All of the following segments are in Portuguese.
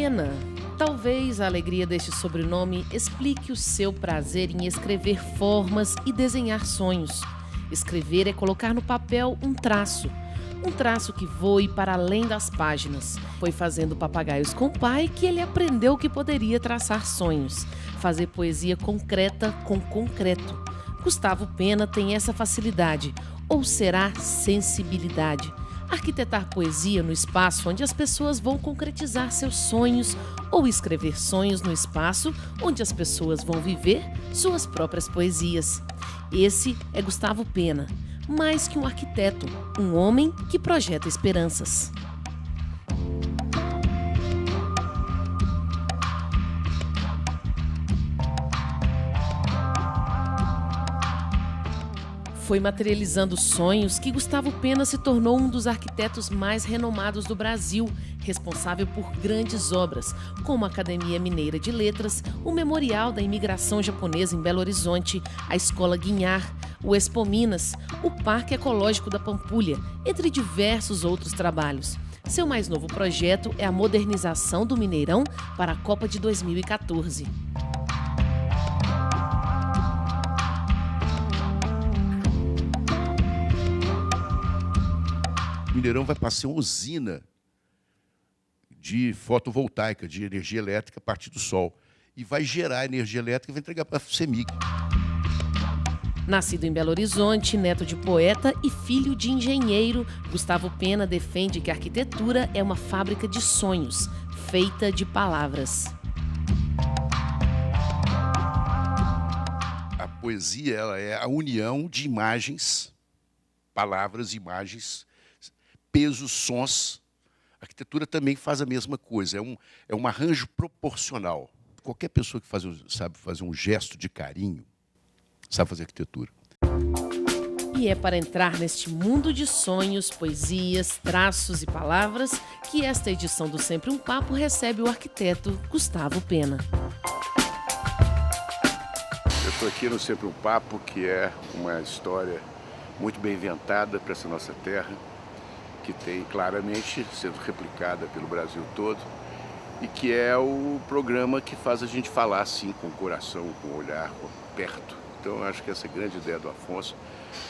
Pena. Talvez a alegria deste sobrenome explique o seu prazer em escrever formas e desenhar sonhos. Escrever é colocar no papel um traço que voe para além das páginas. Foi fazendo papagaios com o pai que ele aprendeu que poderia traçar sonhos, fazer poesia concreta com concreto. Gustavo Pena tem essa facilidade, ou será sensibilidade. Arquitetar poesia no espaço onde as pessoas vão concretizar seus sonhos, ou escrever sonhos no espaço onde as pessoas vão viver suas próprias poesias. Esse é Gustavo Pena, mais que um arquiteto, um homem que projeta esperanças. Foi materializando sonhos que Gustavo Pena se tornou um dos arquitetos mais renomados do Brasil, responsável por grandes obras, como a Academia Mineira de Letras, o Memorial da Imigração Japonesa em Belo Horizonte, a Escola Guinhar, o Expo Minas, o Parque Ecológico da Pampulha, entre diversos outros trabalhos. Seu mais novo projeto é a modernização do Mineirão para a Copa de 2014. O Mineirão vai passar uma usina de fotovoltaica, de energia elétrica a partir do sol. E vai gerar energia elétrica e vai entregar para a CEMIG. Nascido em Belo Horizonte, neto de poeta e filho de engenheiro, Gustavo Pena defende que a arquitetura é uma fábrica de sonhos, feita de palavras. A poesia ela é a união de imagens, palavras, imagens, pesos, sons. A arquitetura também faz a mesma coisa, é um arranjo proporcional. Qualquer pessoa que sabe fazer um gesto de carinho, sabe fazer arquitetura. E é para entrar neste mundo de sonhos, poesias, traços e palavras que esta edição do Sempre um Papo recebe o arquiteto Gustavo Pena. Eu estou aqui no Sempre um Papo, que é uma história muito bem inventada para essa nossa terra, que tem claramente sendo replicada pelo Brasil todo e que é o programa que faz a gente falar assim, com o coração, com o olhar, perto. Então, eu acho que essa é a grande ideia do Afonso,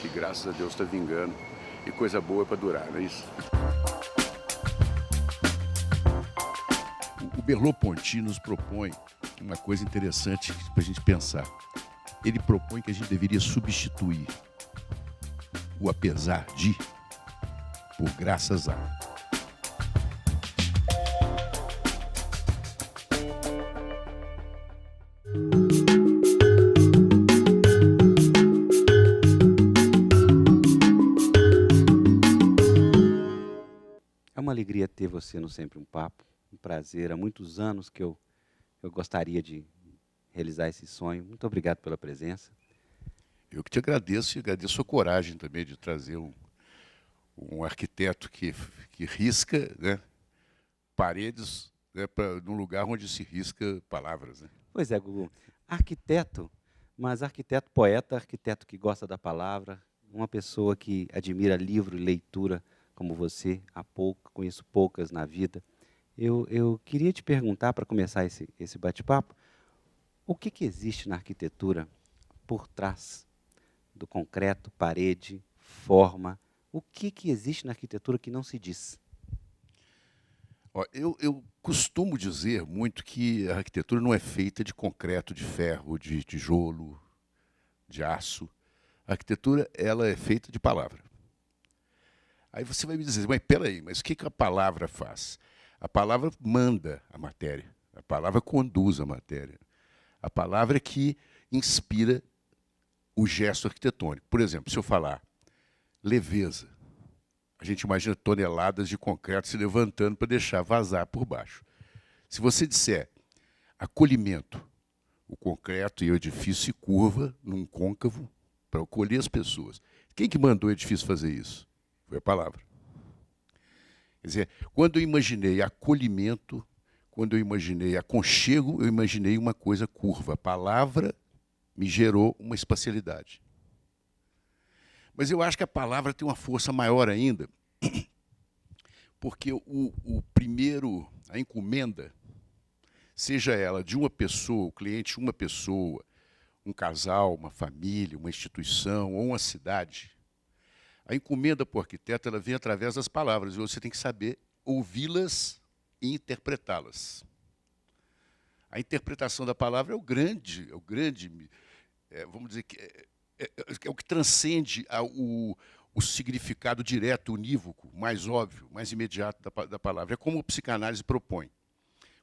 que graças a Deus está vingando, e coisa boa é para durar, não é isso? O Merleau-Ponty nos propõe uma coisa interessante para a gente pensar. Ele propõe que a gente deveria substituir o apesar de por graças a. É uma alegria ter você no Sempre um Papo, um prazer. Há muitos anos que eu gostaria de realizar esse sonho. Muito obrigado pela presença. Eu que te agradeço e agradeço a coragem também de trazer um arquiteto que risca, né, paredes, né, num lugar onde se risca palavras. Né? Pois é, Gugu. Arquiteto, mas arquiteto poeta, arquiteto que gosta da palavra, uma pessoa que admira livro e leitura como você, conheço poucas na vida. Eu queria te perguntar, para começar esse bate-papo, o que existe na arquitetura por trás do concreto, parede, forma? O que existe na arquitetura que não se diz? Eu costumo dizer muito que a arquitetura não é feita de concreto, de ferro, de tijolo, de aço. A arquitetura ela é feita de palavra. Aí você vai me dizer, mas peraí, mas o que a palavra faz? A palavra manda a matéria, a palavra conduz a matéria. A palavra é que inspira o gesto arquitetônico. Por exemplo, se eu falar leveza, a gente imagina toneladas de concreto se levantando para deixar vazar por baixo. Se você disser acolhimento, o concreto e o edifício se curva num côncavo para acolher as pessoas. Quem que mandou o edifício fazer isso? Foi a palavra. Quer dizer, quando eu imaginei acolhimento, quando eu imaginei aconchego, eu imaginei uma coisa curva. A palavra me gerou uma espacialidade. Mas eu acho que a palavra tem uma força maior ainda, porque a encomenda seja ela de uma pessoa, o cliente uma pessoa, um casal, uma família, uma instituição ou uma cidade, a encomenda para o arquiteto ela vem através das palavras, e você tem que saber ouvi-las e interpretá-las. A interpretação da palavra é o grande, vamos dizer, é o que transcende o significado direto, unívoco, mais óbvio, mais imediato da palavra. É como a psicanálise propõe.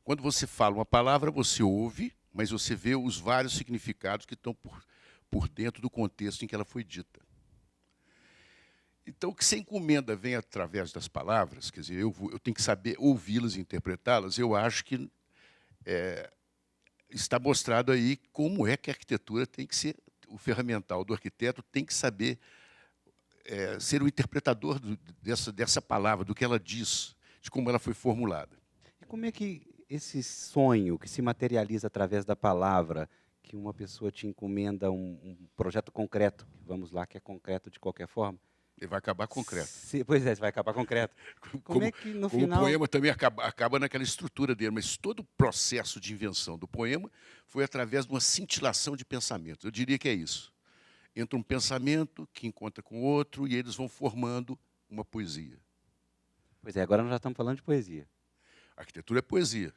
Quando você fala uma palavra, você ouve, mas você vê os vários significados que estão por dentro do contexto em que ela foi dita. Então, que se a encomenda vem através das palavras, quer dizer, eu tenho que saber ouvi-las e interpretá-las, eu acho que está mostrado aí como é que a arquitetura tem que ser, o ferramental do arquiteto tem que saber ser o interpretador dessa palavra, do que ela diz, de como ela foi formulada. E como é que esse sonho que se materializa através da palavra, que uma pessoa te encomenda um projeto concreto, vamos lá, que é concreto de qualquer forma, Ele vai acabar concreto. Pois é, você vai acabar concreto. Como é que no final... O poema também acaba naquela estrutura dele, mas todo o processo de invenção do poema foi através de uma cintilação de pensamento. Eu diria que é isso. Entra um pensamento que encontra com outro e eles vão formando uma poesia. Pois é, agora nós já estamos falando de poesia. A arquitetura é poesia.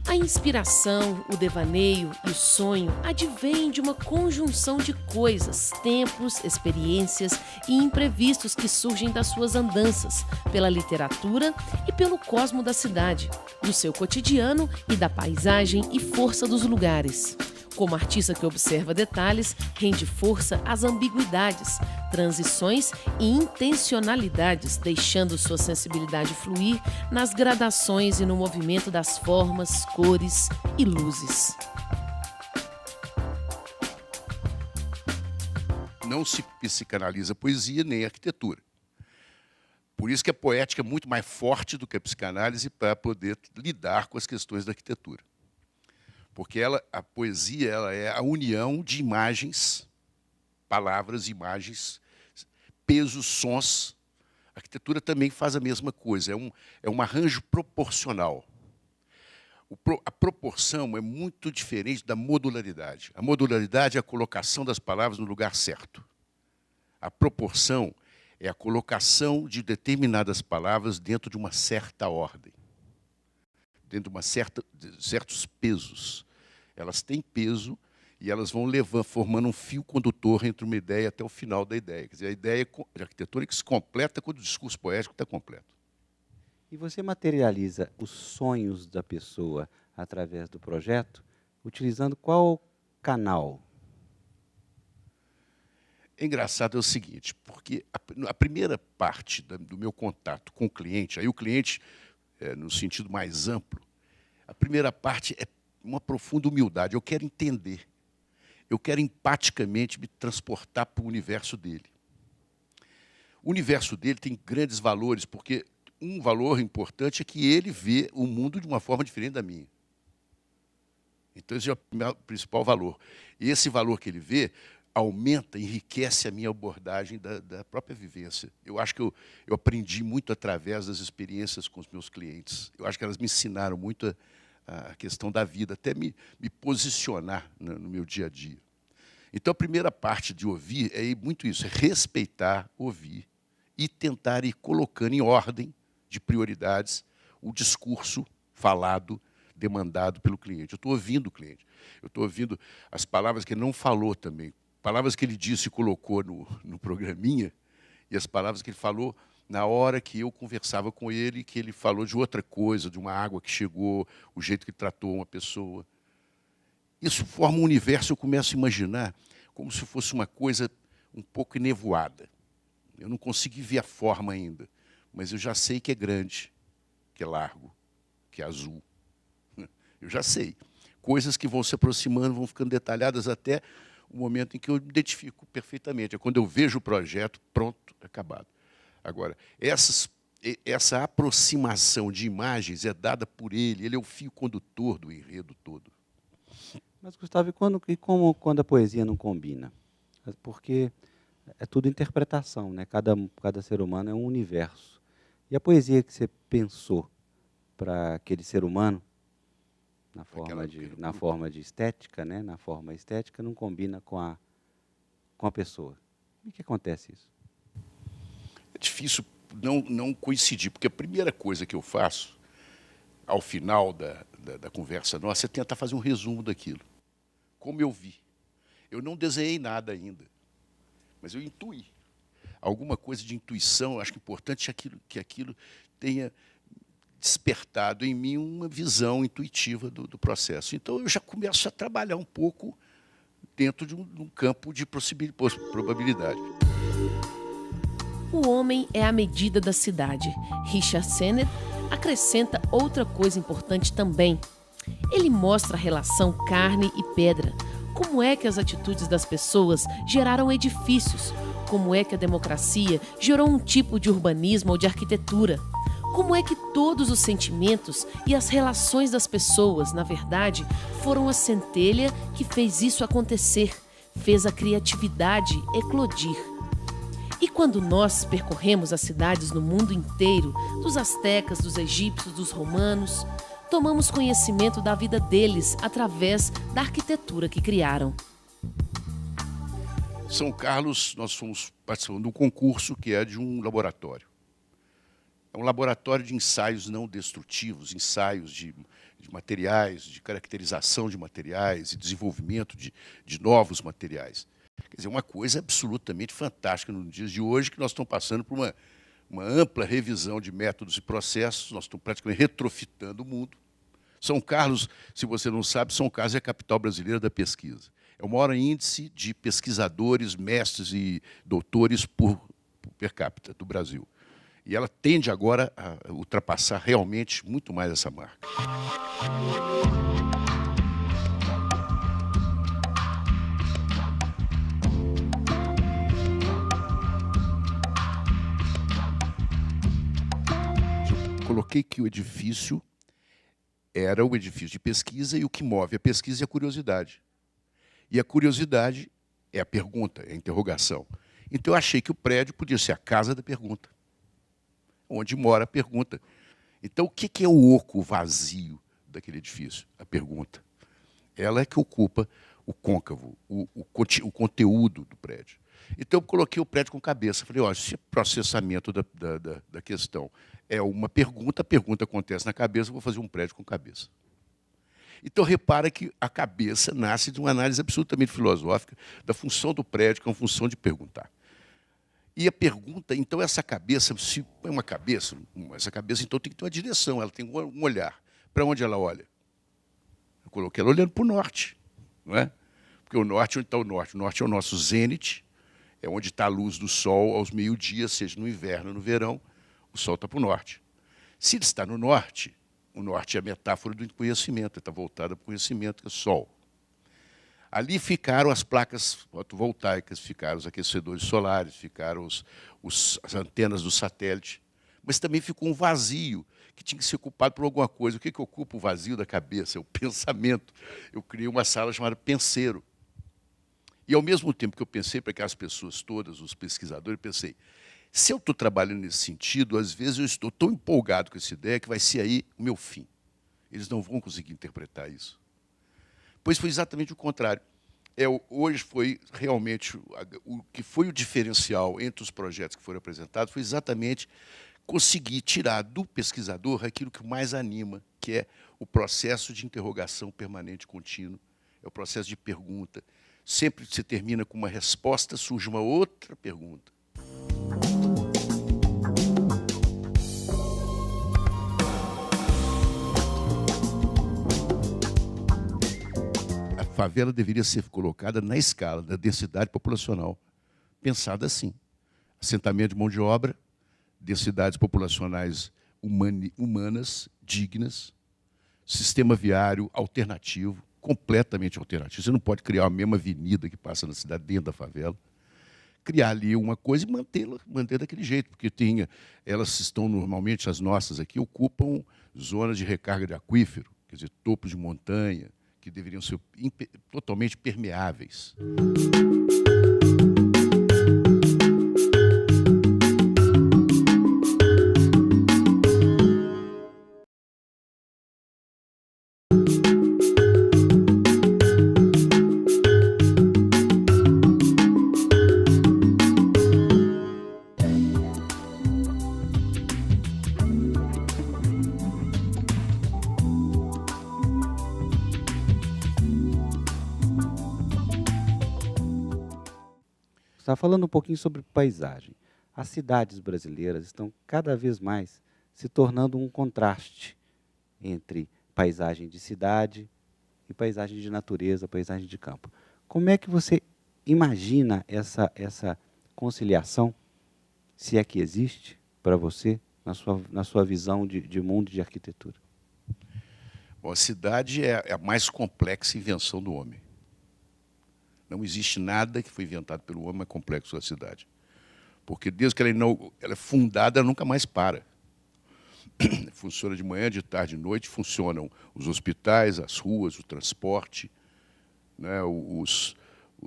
A inspiração, o devaneio e o sonho advêm de uma conjunção de coisas, tempos, experiências e imprevistos que surgem das suas andanças, pela literatura e pelo cosmo da cidade, do seu cotidiano e da paisagem e força dos lugares. Como artista que observa detalhes, rende força às ambiguidades, transições e intencionalidades, deixando sua sensibilidade fluir nas gradações e no movimento das formas, cores e luzes. Não se psicanaliza poesia nem arquitetura. Por isso que a poética é muito mais forte do que a psicanálise para poder lidar com as questões da arquitetura. Porque a poesia ela é a união de imagens, palavras, imagens, pesos, sons. A arquitetura também faz a mesma coisa, é um arranjo proporcional. A proporção é muito diferente da modularidade. A modularidade é a colocação das palavras no lugar certo. A proporção é a colocação de determinadas palavras dentro de uma certa ordem. Dentro de certos pesos. Elas têm peso e elas vão formando um fio condutor entre uma ideia até o final da ideia. Quer dizer, a ideia de arquitetura que se completa quando o discurso poético está completo. E você materializa os sonhos da pessoa através do projeto, utilizando qual canal? É engraçado, é o seguinte, porque a primeira parte do meu contato com o cliente, aí o cliente, no sentido mais amplo, a primeira parte é uma profunda humildade. Eu quero entender. Eu quero empaticamente me transportar para o universo dele. O universo dele tem grandes valores, porque um valor importante é que ele vê o mundo de uma forma diferente da minha. Então, esse é o principal valor. E esse valor que ele vê aumenta, enriquece a minha abordagem da própria vivência. Eu acho que eu aprendi muito através das experiências com os meus clientes. Eu acho que elas me ensinaram muito a questão da vida, até me posicionar no meu dia a dia. Então, a primeira parte de ouvir é muito isso, é respeitar, ouvir e tentar ir colocando em ordem de prioridades o discurso falado, demandado pelo cliente. Eu estou ouvindo o cliente, eu estou ouvindo as palavras que ele não falou também, palavras que ele disse e colocou no programinha, e as palavras que ele falou na hora que eu conversava com ele, que ele falou de outra coisa, de uma água que chegou, o jeito que tratou uma pessoa. Isso forma um universo, eu começo a imaginar como se fosse uma coisa um pouco enevoada. Eu não consegui ver a forma ainda, mas eu já sei que é grande, que é largo, que é azul. Eu já sei. Coisas que vão se aproximando, vão ficando detalhadas até o momento em que eu identifico perfeitamente. É quando eu vejo o projeto pronto, acabado. Agora, essa aproximação de imagens é dada por ele é o fio condutor do enredo todo. Mas, Gustavo, quando a poesia não combina? Porque é tudo interpretação, né? Cada ser humano é um universo. E a poesia que você pensou para aquele ser humano, na forma de estética, né? Na forma estética, não combina com a pessoa. Como é que acontece isso? É difícil não coincidir, porque a primeira coisa que eu faço, ao final da conversa nossa, é tentar fazer um resumo daquilo. Como eu vi. Eu não desenhei nada ainda, mas eu intuí. Alguma coisa de intuição, eu acho importante que aquilo tenha despertado em mim uma visão intuitiva do processo. Então, eu já começo a trabalhar um pouco dentro de um campo de probabilidade. O homem é a medida da cidade. Richard Sennett acrescenta outra coisa importante também. Ele mostra a relação carne e pedra. Como é que as atitudes das pessoas geraram edifícios? Como é que a democracia gerou um tipo de urbanismo ou de arquitetura? Como é que todos os sentimentos e as relações das pessoas, na verdade, foram a centelha que fez isso acontecer, fez a criatividade eclodir? E quando nós percorremos as cidades no mundo inteiro, dos astecas, dos egípcios, dos romanos, tomamos conhecimento da vida deles através da arquitetura que criaram. São Carlos, nós fomos participando de um concurso que é de um laboratório. É um laboratório de ensaios não destrutivos, ensaios de materiais, de caracterização de materiais e desenvolvimento de novos materiais. Quer dizer, uma coisa absolutamente fantástica nos dias de hoje, que nós estamos passando por uma ampla revisão de métodos e processos, nós estamos praticamente retrofitando o mundo. São Carlos, se você não sabe, São Carlos é a capital brasileira da pesquisa. É o maior índice de pesquisadores, mestres e doutores por per capita do Brasil. E ela tende agora a ultrapassar realmente muito mais essa marca. Eu coloquei que o edifício era o edifício de pesquisa e o que move a pesquisa é a curiosidade. E a curiosidade é a pergunta, é a interrogação. Então eu achei que o prédio podia ser a casa da pergunta, onde mora a pergunta. Então, o que é o oco vazio daquele edifício? A pergunta. Ela é que ocupa o côncavo, o conteúdo do prédio. Então, eu coloquei o prédio com cabeça. Falei, olha, esse processamento da questão é uma pergunta, a pergunta acontece na cabeça, eu vou fazer um prédio com cabeça. Então, repara que a cabeça nasce de uma análise absolutamente filosófica da função do prédio, que é uma função de perguntar. E a pergunta, então, essa cabeça, se é uma cabeça, essa cabeça, então, tem que ter uma direção, ela tem um olhar. Para onde ela olha? Eu coloquei ela olhando para o norte, não é? Porque o norte, onde está o norte? O norte é o nosso zênite, é onde está a luz do sol aos meio-dias, seja no inverno ou no verão, o sol está para o norte. Se ele está no norte, o norte é a metáfora do conhecimento, está voltada para o conhecimento, que é o sol. Ali ficaram as placas fotovoltaicas, ficaram os aquecedores solares, ficaram as antenas do satélite. Mas também ficou um vazio que tinha que ser ocupado por alguma coisa. O que ocupa o vazio da cabeça? É o pensamento. Eu criei uma sala chamada Penseiro. E, ao mesmo tempo que eu pensei para aquelas pessoas todas, os pesquisadores, pensei, se eu estou trabalhando nesse sentido, às vezes eu estou tão empolgado com essa ideia que vai ser aí o meu fim. Eles não vão conseguir interpretar isso. Pois foi exatamente o contrário. Hoje foi realmente o que foi o diferencial entre os projetos que foram apresentados, foi exatamente conseguir tirar do pesquisador aquilo que mais anima, que é o processo de interrogação permanente contínua, é o processo de pergunta. Sempre que se termina com uma resposta, surge uma outra pergunta. A favela deveria ser colocada na escala da densidade populacional, pensada assim. Assentamento de mão de obra, densidades populacionais humanas, dignas, sistema viário alternativo, completamente alternativo. Você não pode criar a mesma avenida que passa na cidade dentro da favela. Criar ali uma coisa e manter daquele jeito, porque elas estão normalmente, as nossas aqui, ocupam zonas de recarga de aquífero, quer dizer, topos de montanha, que deveriam ser totalmente permeáveis. Está falando um pouquinho sobre paisagem. As cidades brasileiras estão cada vez mais se tornando um contraste entre paisagem de cidade e paisagem de natureza, paisagem de campo. Como é que você imagina essa conciliação, se é que existe, para você, na sua visão de mundo de arquitetura? Bom, a cidade é a mais complexa invenção do homem. Não existe nada que foi inventado pelo homem mais complexo que a cidade. Porque desde que ela é fundada, ela nunca mais para. Funciona de manhã, de tarde, de noite, funcionam os hospitais, as ruas, o transporte, né, os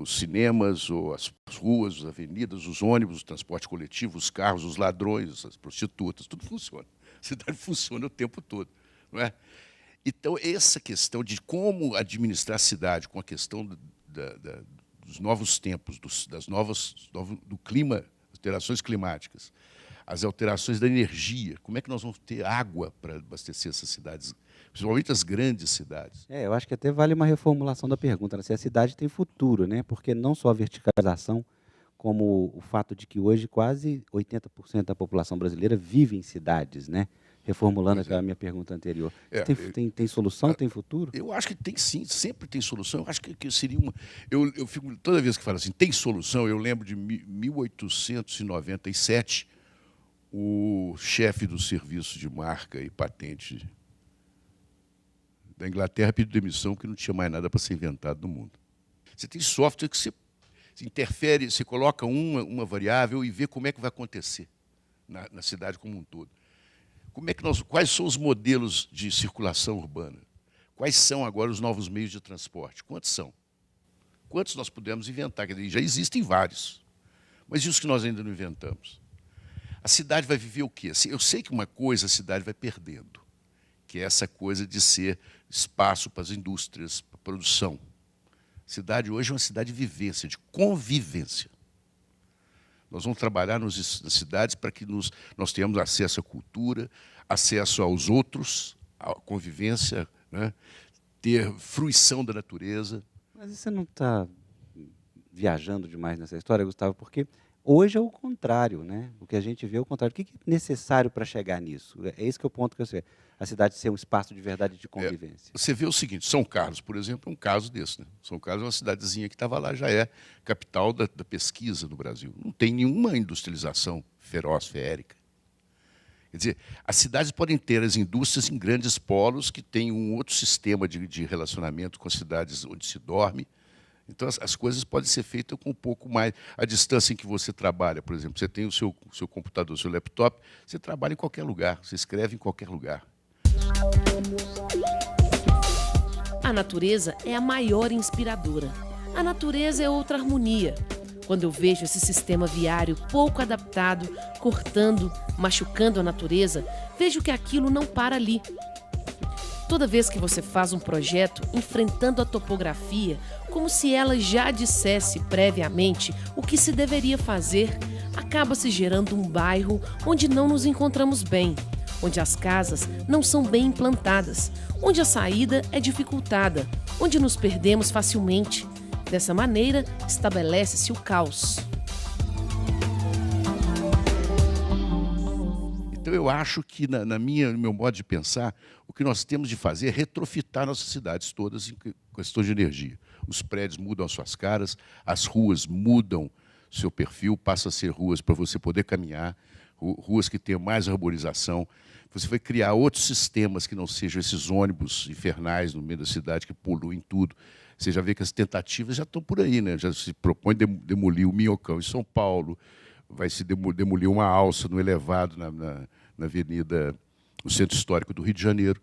cinemas, as ruas, as avenidas, os ônibus, o transporte coletivo, os carros, os ladrões, as prostitutas, tudo funciona. A cidade funciona o tempo todo, não é? Então, essa questão de como administrar a cidade com a questão dos novos tempos, do clima, alterações climáticas, as alterações da energia, como é que nós vamos ter água para abastecer essas cidades, principalmente as grandes cidades? Eu acho que até vale uma reformulação da pergunta, né? Se a cidade tem futuro, né? Porque não só a verticalização, como o fato de que hoje quase 80% da população brasileira vive em cidades, né? Reformulando aquela minha pergunta anterior. Tem solução, tem futuro? Eu acho que tem sim, sempre tem solução. Eu acho que seria uma... Eu fico, toda vez que falo assim, tem solução, eu lembro de 1897, o chefe do serviço de marca e patente da Inglaterra pediu demissão porque não tinha mais nada para ser inventado no mundo. Você tem software que você interfere, você coloca uma variável e vê como é que vai acontecer na cidade como um todo. Quais são os modelos de circulação urbana? Quais são agora os novos meios de transporte? Quantos são? Quantos nós pudemos inventar? Quer dizer, já existem vários. Mas e os que nós ainda não inventamos? A cidade vai viver o quê? Eu sei que uma coisa a cidade vai perdendo, que é essa coisa de ser espaço para as indústrias, para a produção. A cidade hoje é uma cidade de vivência, de convivência. Nós vamos trabalhar nas cidades para que nós tenhamos acesso à cultura, acesso aos outros, à convivência, né? Ter fruição da natureza. Mas você não está viajando demais nessa história, Gustavo? Porque hoje é o contrário, né? O que a gente vê é o contrário. O que é necessário para chegar nisso? É esse que é o ponto que eu sei. A cidade ser um espaço de verdade de convivência. Você vê o seguinte, São Carlos, por exemplo, é um caso desse. Né? São Carlos é uma cidadezinha que estava lá, já é capital da pesquisa no Brasil. Não tem nenhuma industrialização feroz, feérica. Quer dizer, as cidades podem ter as indústrias em grandes polos que têm um outro sistema de relacionamento com as cidades onde se dorme. Então, as coisas podem ser feitas com um pouco mais... A distância em que você trabalha, por exemplo, você tem o seu computador, o seu laptop, você trabalha em qualquer lugar, você escreve em qualquer lugar. A natureza é a maior inspiradora. A natureza é outra harmonia. Quando eu vejo esse sistema viário pouco adaptado, cortando, machucando a natureza, vejo que aquilo não para ali. Toda vez que você faz um projeto enfrentando a topografia, como se ela já dissesse previamente o que se deveria fazer, acaba se gerando um bairro onde não nos encontramos bem, onde as casas não são bem implantadas, onde a saída é dificultada, onde nos perdemos facilmente. Dessa maneira, estabelece-se o caos. Então, eu acho que, no meu modo de pensar, o que nós temos de fazer é retrofitar nossas cidades todas em questão de energia. Os prédios mudam as suas caras, as ruas mudam seu perfil, passam a ser ruas para você poder caminhar, ruas que tenham mais arborização. Você vai criar outros sistemas que não sejam esses ônibus infernais no meio da cidade que poluem tudo. Você já vê que as tentativas já estão por aí, né? Já se propõe demolir o Minhocão em São Paulo, vai se demolir uma alça no elevado na avenida, no centro histórico do Rio de Janeiro.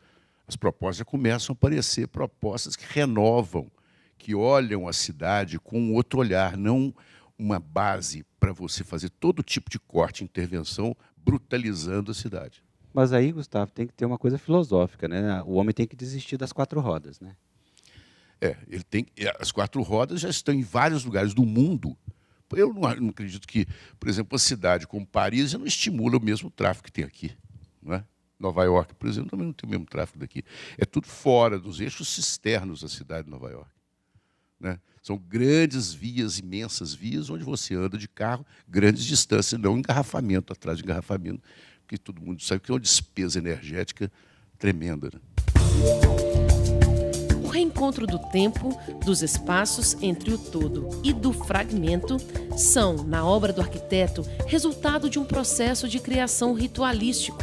As propostas já começam a aparecer, propostas que renovam, que olham a cidade com um outro olhar, não uma base para você fazer todo tipo de corte e intervenção brutalizando a cidade. Mas aí, Gustavo, tem que ter uma coisa filosófica, né? O homem tem que desistir das quatro rodas, né? As quatro rodas já estão em vários lugares do mundo. Eu não acredito que, por exemplo, uma cidade como Paris já não estimula o mesmo tráfego que tem aqui. Não é? Nova York, por exemplo, também não tem o mesmo tráfego daqui. É tudo fora dos eixos externos da cidade de Nova York. Né? São grandes vias, imensas vias, onde você anda de carro, grandes distâncias, não engarrafamento atrás de engarrafamento, porque todo mundo sabe que é uma despesa energética tremenda, né? O reencontro do tempo, dos espaços entre o todo e do fragmento são, na obra do arquiteto, resultado de um processo de criação ritualístico,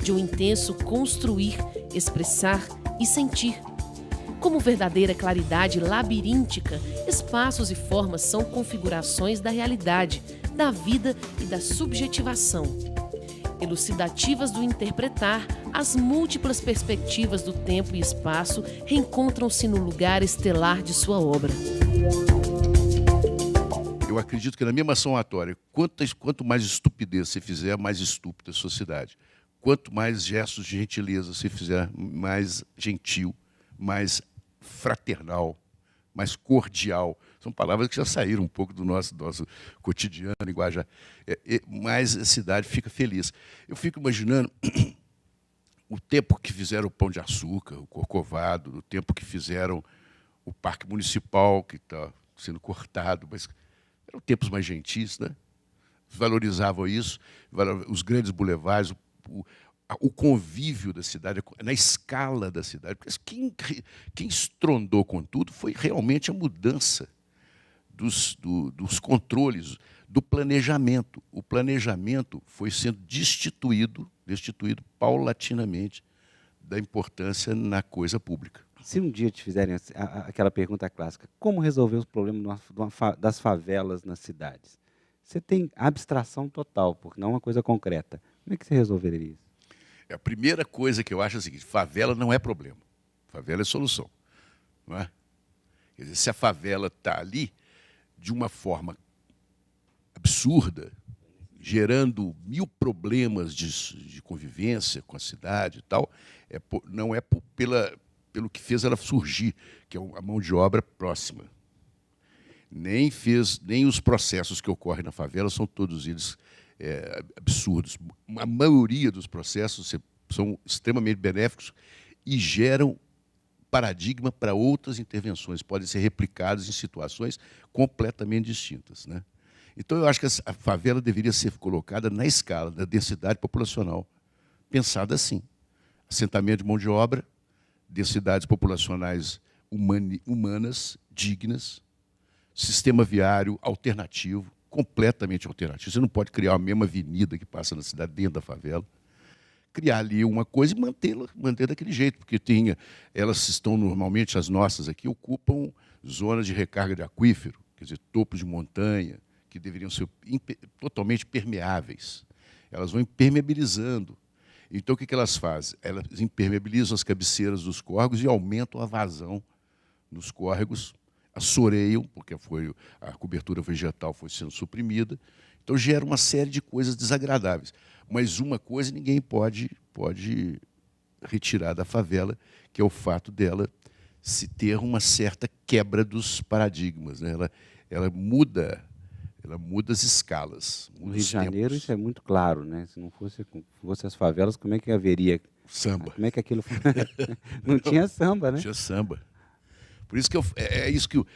de um intenso construir, expressar e sentir. Como verdadeira claridade labiríntica, espaços e formas são configurações da realidade, da vida e da subjetivação. Elucidativas do interpretar, as múltiplas perspectivas do tempo e espaço reencontram-se no lugar estelar de sua obra. Eu acredito que na mesma somatória, quanto mais estupidez você fizer, mais estúpida a sociedade. Quanto mais gestos de gentileza você fizer, mais gentil, mais fraternal, mais cordial. São palavras que já saíram um pouco do nosso cotidiano, linguajar. Mais a cidade fica feliz. Eu fico imaginando o tempo que fizeram o Pão de Açúcar, o Corcovado, o tempo que fizeram o Parque Municipal, que está sendo cortado, mas eram tempos mais gentis, né? Valorizavam isso, os grandes bulevares, o convívio da cidade, na escala da cidade. Porque quem estrondou com tudo foi realmente a mudança dos controles, do planejamento. O planejamento foi sendo destituído paulatinamente da importância na coisa pública. Se um dia te fizerem aquela pergunta clássica, como resolver os problemas das favelas nas cidades? Você tem abstração total, porque não é uma coisa concreta. Como é que você resolveria isso? A primeira coisa que eu acho é a seguinte: favela não é problema, favela é solução. Não é? Quer dizer, se a favela está ali de uma forma absurda, gerando 1000 problemas de convivência com a cidade e tal, não é pelo que fez ela surgir, que é a mão de obra próxima. Nem os processos que ocorrem na favela são todos eles absurdos. A maioria dos processos são extremamente benéficos e geram paradigma para outras intervenções, podem ser replicados em situações completamente distintas, né? Então, eu acho que a favela deveria ser colocada na escala da densidade populacional, pensada assim: assentamento de mão de obra, densidades populacionais humanas, dignas, sistema viário alternativo, completamente alternativo. Você não pode criar a mesma avenida que passa na cidade dentro da favela. Criar ali uma coisa e manter daquele jeito, porque elas estão normalmente, as nossas aqui, ocupam zonas de recarga de aquífero, quer dizer, topos de montanha, que deveriam ser totalmente permeáveis. Elas vão impermeabilizando. Então, o que elas fazem? Elas impermeabilizam as cabeceiras dos córregos e aumentam a vazão nos córregos, assoreiam, porque a cobertura vegetal foi sendo suprimida. Então, gera uma série de coisas desagradáveis. Mas uma coisa ninguém pode retirar da favela, que é o fato dela se ter uma certa quebra dos paradigmas, né? Ela muda as escalas. No Rio de Janeiro isso é muito claro, né? Se não fosse as favelas, como é que haveria samba? Como é que aquilo não tinha samba, né? Não tinha samba. Por isso que é isso que o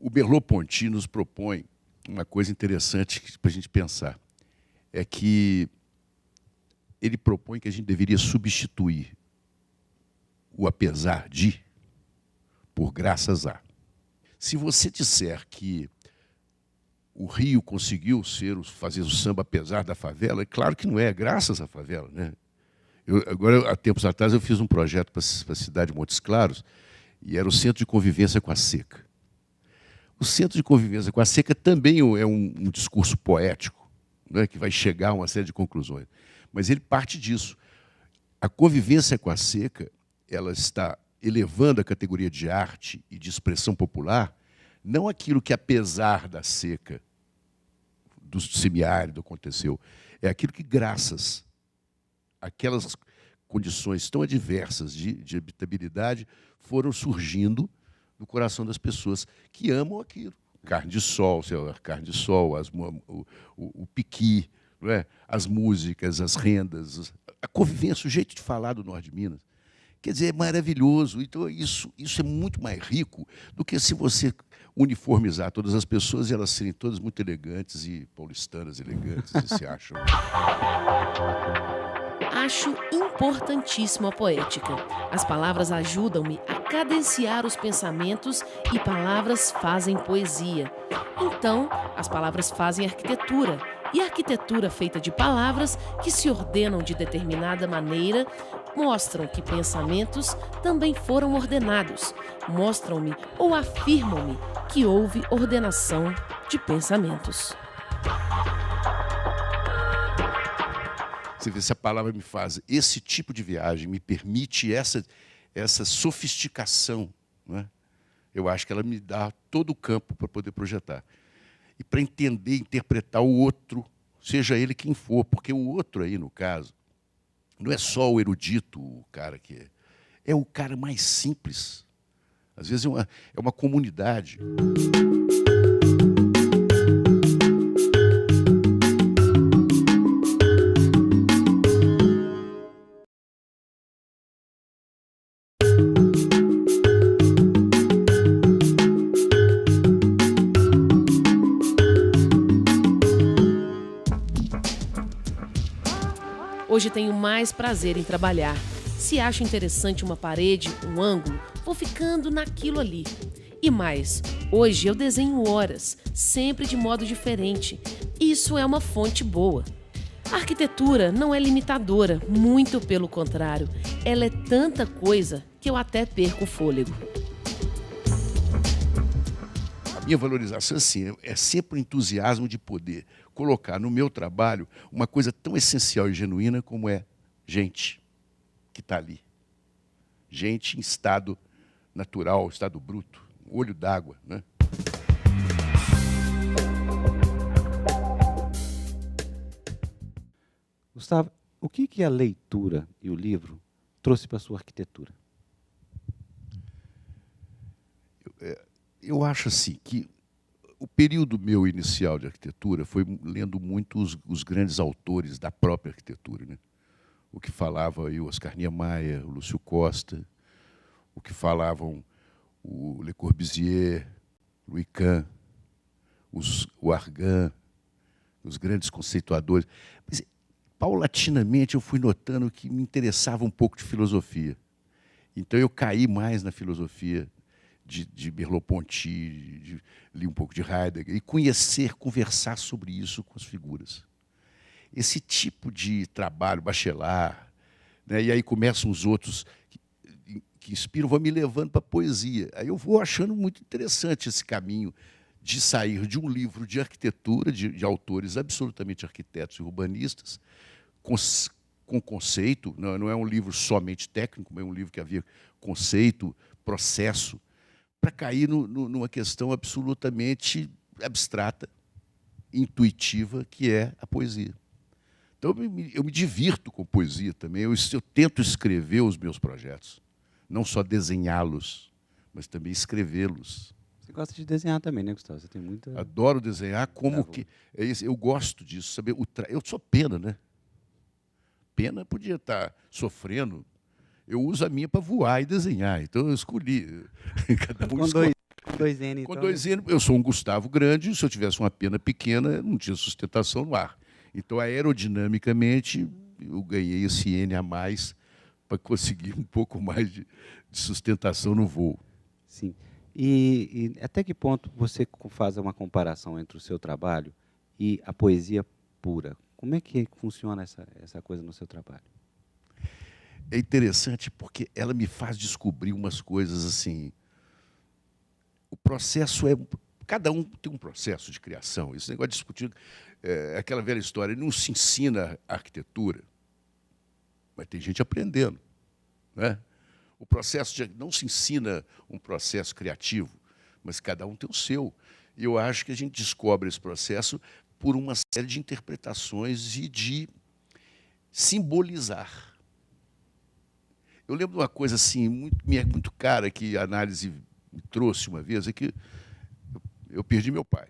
Merleau-Ponty nos propõe, uma coisa interessante para a gente pensar, é que ele propõe que a gente deveria substituir o apesar de por graças a. Se você disser que o Rio conseguiu fazer o samba apesar da favela, é claro que não é graças à favela, né? Agora, há tempos atrás, eu fiz um projeto para a cidade de Montes Claros, e era o Centro de Convivência com a Seca. O Centro de Convivência com a Seca também é um discurso poético, né, que vai chegar a uma série de conclusões. Mas ele parte disso. A convivência com a seca, ela está elevando a categoria de arte e de expressão popular, não aquilo que, apesar da seca do semiárido aconteceu, é aquilo que, graças àquelas condições tão adversas de habitabilidade, foram surgindo no coração das pessoas que amam aquilo. Carne de sol, o piqui, não é? As músicas, as rendas, a convivência, o jeito de falar do Norte de Minas. Quer dizer, é maravilhoso. Então, isso é muito mais rico do que se você uniformizar todas as pessoas e elas serem todas muito elegantes e paulistanas elegantes e se acham. Acho importantíssima a poética. As palavras ajudam-me a cadenciar os pensamentos e palavras fazem poesia. Então, as palavras fazem arquitetura. E a arquitetura feita de palavras que se ordenam de determinada maneira mostram que pensamentos também foram ordenados. Mostram-me ou afirmam-me que houve ordenação de pensamentos. Você vê se a palavra me faz esse tipo de viagem, me permite essa sofisticação, não é? Eu acho que ela me dá todo o campo para poder projetar. E para entender, interpretar o outro, seja ele quem for, porque o outro aí, no caso, não é só o erudito, o cara que é o cara mais simples. Às vezes é uma comunidade. Hoje tenho mais prazer em trabalhar. Se acho interessante uma parede, um ângulo, vou ficando naquilo ali. E mais, hoje eu desenho horas, sempre de modo diferente. Isso é uma fonte boa. A arquitetura não é limitadora, muito pelo contrário. Ela é tanta coisa que eu até perco o fôlego. A minha valorização assim, é sempre o entusiasmo de poder colocar no meu trabalho uma coisa tão essencial e genuína como é gente que está ali. Gente em estado natural, estado bruto, olho d'água, né? Gustavo, o que a leitura e o livro trouxe para a sua arquitetura? Eu acho assim que o período meu inicial de arquitetura foi lendo muito os grandes autores da própria arquitetura, né? O que falava aí o Oscar Niemeyer, o Lúcio Costa, o que falavam o Le Corbusier, Louis Kahn, o Argan, os grandes conceituadores. Mas, paulatinamente, eu fui notando que me interessava um pouco de filosofia. Então, eu caí mais na filosofia de Merleau-Ponty, li um pouco de Heidegger, e conversar sobre isso com as figuras. Esse tipo de trabalho, Bachelard, né, e aí começam os outros que inspiram, vão me levando para a poesia. Aí eu vou achando muito interessante esse caminho de sair de um livro de arquitetura, de autores absolutamente arquitetos e urbanistas, com conceito, não é um livro somente técnico, mas é um livro que havia conceito, processo, para cair numa questão absolutamente abstrata, intuitiva, que é a poesia. Então, eu me divirto com poesia também, eu tento escrever os meus projetos, não só desenhá-los, mas também escrevê-los. Você gosta de desenhar também, né, Gustavo? Você tem muita... Adoro desenhar, como que... eu gosto disso, saber? Eu sou pena, né? Pena podia estar sofrendo. Eu uso a minha para voar e desenhar, então eu escolhi. Cada um com escolhe. dois N, Com então, dois N, eu sou um Gustavo grande, se eu tivesse uma pena pequena, eu não tinha sustentação no ar. Então, aerodinamicamente, eu ganhei esse N a mais para conseguir um pouco mais de sustentação no voo. Sim. E até que ponto você faz uma comparação entre o seu trabalho e a poesia pura? Como é que funciona essa coisa no seu trabalho? É interessante porque ela me faz descobrir umas coisas assim. O processo é... Cada um tem um processo de criação. Esse negócio de discutir... É aquela velha história, não se ensina arquitetura, mas tem gente aprendendo, né? O processo não se ensina um processo criativo, mas cada um tem o seu. E eu acho que a gente descobre esse processo por uma série de interpretações e de simbolizar. Eu lembro de uma coisa assim, muito cara, que a análise me trouxe uma vez, é que eu perdi meu pai.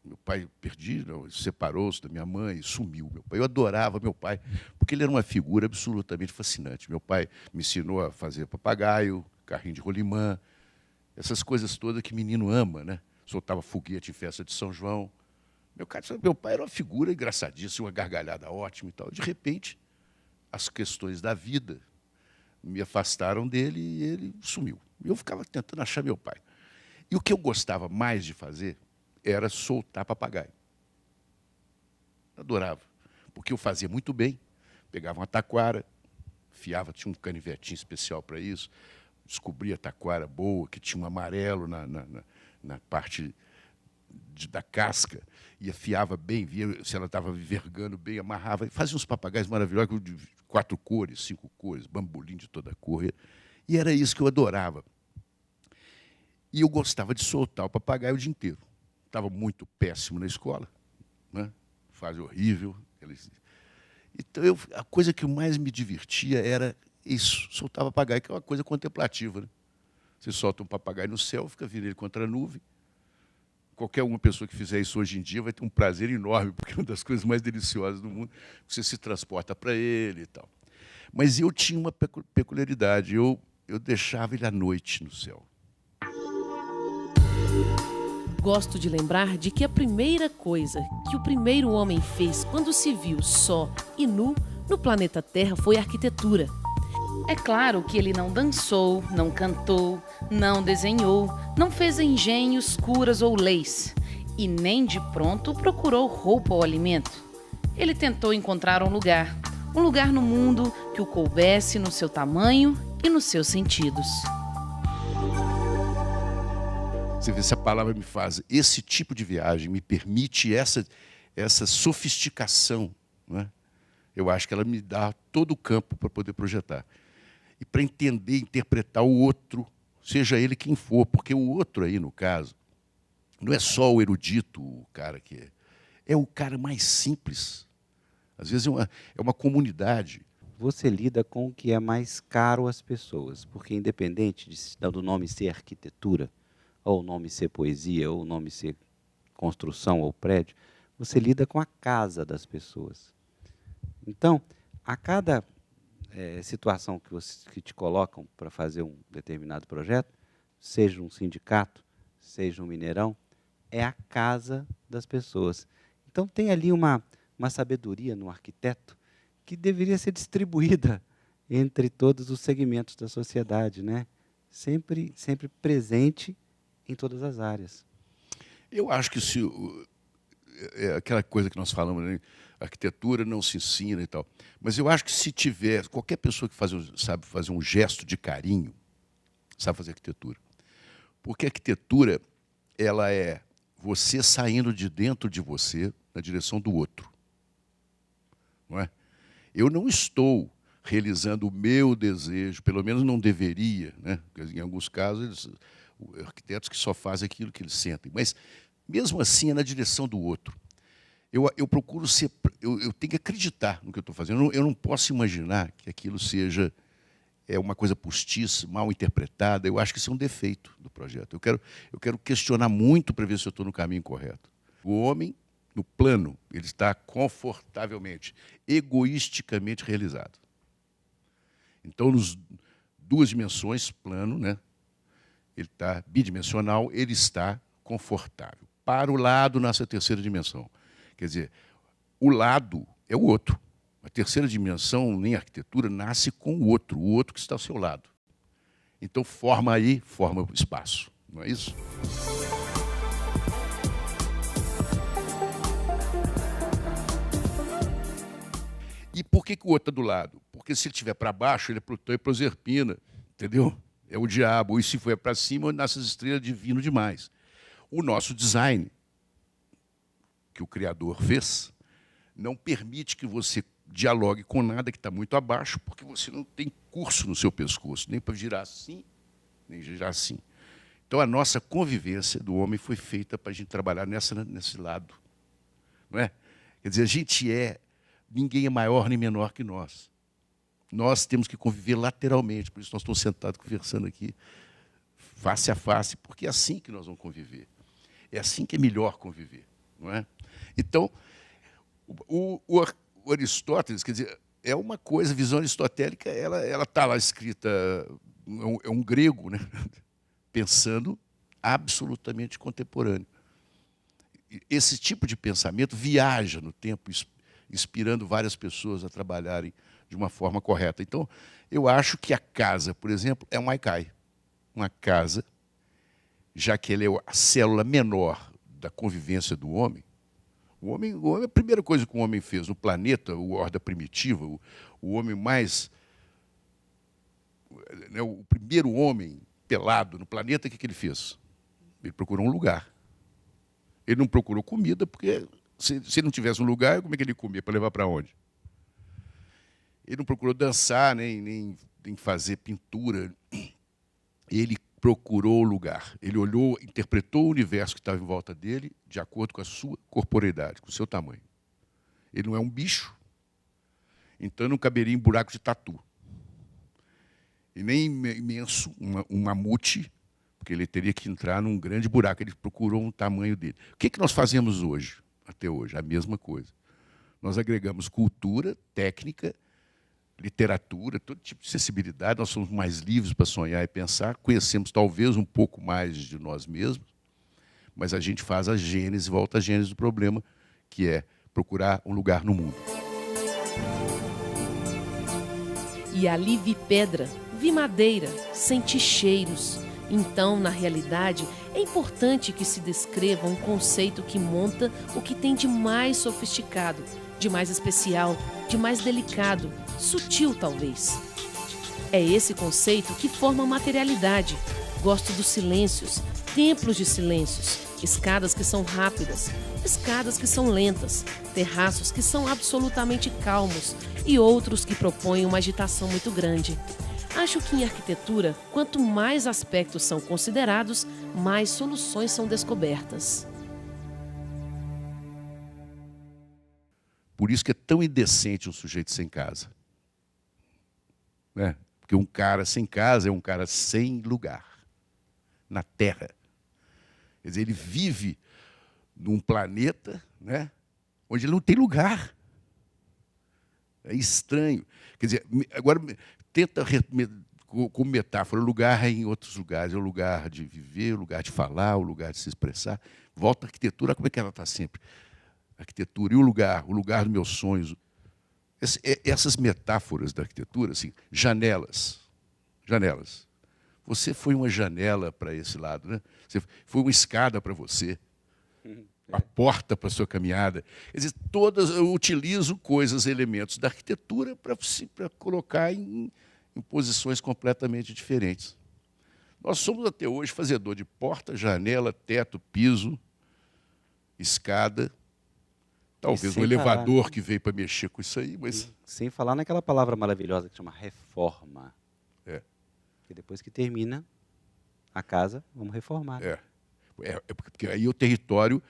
Meu pai perdi, não, separou-se da minha mãe, sumiu. Meu pai, eu adorava meu pai, porque ele era uma figura absolutamente fascinante. Meu pai me ensinou a fazer papagaio, carrinho de rolimã, essas coisas todas que menino ama, né? Soltava foguete em festa de São João. Meu pai era uma figura engraçadíssima, uma gargalhada ótima e tal. De repente, as questões da vida me afastaram dele e ele sumiu. Eu ficava tentando achar meu pai. E o que eu gostava mais de fazer era soltar papagaio. Adorava, porque eu fazia muito bem. Pegava uma taquara, tinha um canivetinho especial para isso, descobria a taquara boa, que tinha um amarelo na parte da casca, e afiava bem, via se ela estava vergando bem, amarrava, fazia uns papagaios maravilhosos, de 4 cores, 5 cores, bambolim de toda cor. E era isso que eu adorava. E eu gostava de soltar o papagaio o dia inteiro. Estava muito péssimo na escola, né? Fase horrível. Então, a coisa que mais me divertia era isso, soltar o papagaio, que é uma coisa contemplativa, né? Você solta um papagaio no céu, fica vendo ele contra a nuvem. Qualquer uma pessoa que fizer isso hoje em dia vai ter um prazer enorme, porque é uma das coisas mais deliciosas do mundo. Você se transporta para ele e tal. Mas eu tinha uma peculiaridade, eu deixava ele à noite no céu. Gosto de lembrar de que a primeira coisa que o primeiro homem fez quando se viu só e nu no planeta Terra foi a arquitetura. É claro que ele não dançou, não cantou, não desenhou, não fez engenhos, curas ou leis, e nem de pronto procurou roupa ou alimento. Ele tentou encontrar um lugar no mundo que o coubesse no seu tamanho e nos seus sentidos. Você vê se a palavra me faz esse tipo de viagem, me permite essa sofisticação, né? Eu acho que ela me dá todo o campo para poder projetar. E para entender, interpretar o outro, seja ele quem for, porque o outro aí, no caso, não é só o erudito, o cara que é o cara mais simples. Às vezes é uma comunidade. Você lida com o que é mais caro às pessoas, porque independente do nome ser arquitetura, ou o nome ser poesia, ou o nome ser construção ou prédio, você lida com a casa das pessoas. Então, a cada situação que te colocam para fazer um determinado projeto, seja um sindicato, seja um Mineirão, é a casa das pessoas. Então, tem ali uma sabedoria no arquiteto que deveria ser distribuída entre todos os segmentos da sociedade, né? Sempre presente em todas as áreas. Eu acho que é aquela coisa que nós falamos, né? Arquitetura não se ensina e tal. Mas eu acho que se tiver, qualquer pessoa que sabe fazer um gesto de carinho, sabe fazer arquitetura. Porque a arquitetura, ela é você saindo de dentro de você na direção do outro. Não é? Eu não estou realizando o meu desejo, pelo menos não deveria, né? Porque em alguns casos, arquitetos que só fazem aquilo que eles sentem. Mas, mesmo assim, é na direção do outro. Eu procuro ser... Eu tenho que acreditar no que eu estou fazendo. Eu não posso imaginar que aquilo seja uma coisa postiça, mal interpretada. Eu acho que isso é um defeito do projeto. Eu quero questionar muito para ver se eu estou no caminho correto. O homem, no plano, ele está confortavelmente, egoisticamente realizado. Então, nos 2 dimensões, plano, né? Ele está bidimensional, ele está confortável. Para o lado, nessa 3ª dimensão. Quer dizer, o lado é o outro. A 3ª dimensão, em arquitetura, nasce com o outro que está ao seu lado. Então, forma o espaço. Não é isso? E por que o outro está do lado? Porque se ele estiver para baixo, ele é Plutão e Proserpina, entendeu? É o diabo. E se for para cima, nasce as estrelas, divino demais. O nosso design, que o Criador fez, não permite que você dialogue com nada que está muito abaixo, porque você não tem curso no seu pescoço, nem para girar assim, nem girar assim. Então, a nossa convivência do homem foi feita para a gente trabalhar nesse lado. Não é? Quer dizer, ninguém é maior nem menor que nós. Nós temos que conviver lateralmente, por isso nós estamos sentados conversando aqui, face a face, porque é assim que nós vamos conviver. É assim que é melhor conviver. não é? Então, o Aristóteles, quer dizer, é uma coisa, a visão aristotélica, ela está lá escrita, é um grego, né? Pensando absolutamente contemporâneo. Esse tipo de pensamento viaja no tempo, inspirando várias pessoas a trabalharem de uma forma correta. Então, eu acho que a casa, por exemplo, é um haikai. Uma casa, já que ele é a célula menor da convivência do homem. O homem, a primeira coisa que o homem fez no planeta, o horda primitiva, o homem mais... Né, o primeiro homem pelado no planeta, o que ele fez? Ele procurou um lugar. Ele não procurou comida, porque se ele não tivesse um lugar, como é que ele comia? Para levar para onde? Ele não procurou dançar, nem fazer pintura. Ele procurou o lugar. Ele olhou, interpretou o universo que estava em volta dele de acordo com a sua corporeidade, com o seu tamanho. Ele não é um bicho, então não caberia em buraco de tatu. E nem imenso, um mamute, porque ele teria que entrar num grande buraco. Ele procurou um tamanho dele. O que nós fazemos hoje, até hoje? A mesma coisa. Nós agregamos cultura, técnica, literatura, todo tipo de sensibilidade. Nós somos mais livres para sonhar e pensar. Conhecemos talvez um pouco mais de nós mesmos, mas a gente faz a gênese, volta à gênese do problema, que é procurar um lugar no mundo. E ali vi pedra, vi madeira, senti cheiros. Então, na realidade, é importante que se descreva um conceito que monta o que tem de mais sofisticado, de mais especial, de mais delicado, sutil talvez. É esse conceito que forma a materialidade. Gosto dos silêncios, templos de silêncios, escadas que são rápidas, escadas que são lentas, terraços que são absolutamente calmos e outros que propõem uma agitação muito grande. Acho que em arquitetura, quanto mais aspectos são considerados, mais soluções são descobertas. Por isso que é tão indecente um sujeito sem casa. Né? Porque um cara sem casa é um cara sem lugar na Terra. Quer dizer, ele vive num planeta, né, onde ele não tem lugar. É estranho. Quer dizer, agora tenta, como metáfora, o lugar é em outros lugares. É o lugar de viver, o lugar de falar, o lugar de se expressar. Volta à arquitetura, como é que ela está sempre? A arquitetura e o lugar dos meus sonhos. Essas metáforas da arquitetura, assim, janelas. Janelas. Você foi uma janela para esse lado, né? Você foi uma escada para você, a porta para a sua caminhada. Quer dizer, eu utilizo coisas, elementos da arquitetura para colocar em posições completamente diferentes. Nós somos até hoje fazedor de porta, janela, teto, piso, escada. Talvez um elevador que veio para mexer com isso aí, mas... Sem falar naquela palavra maravilhosa que chama reforma. É. Que depois que termina a casa, vamos reformar. Porque aí o território,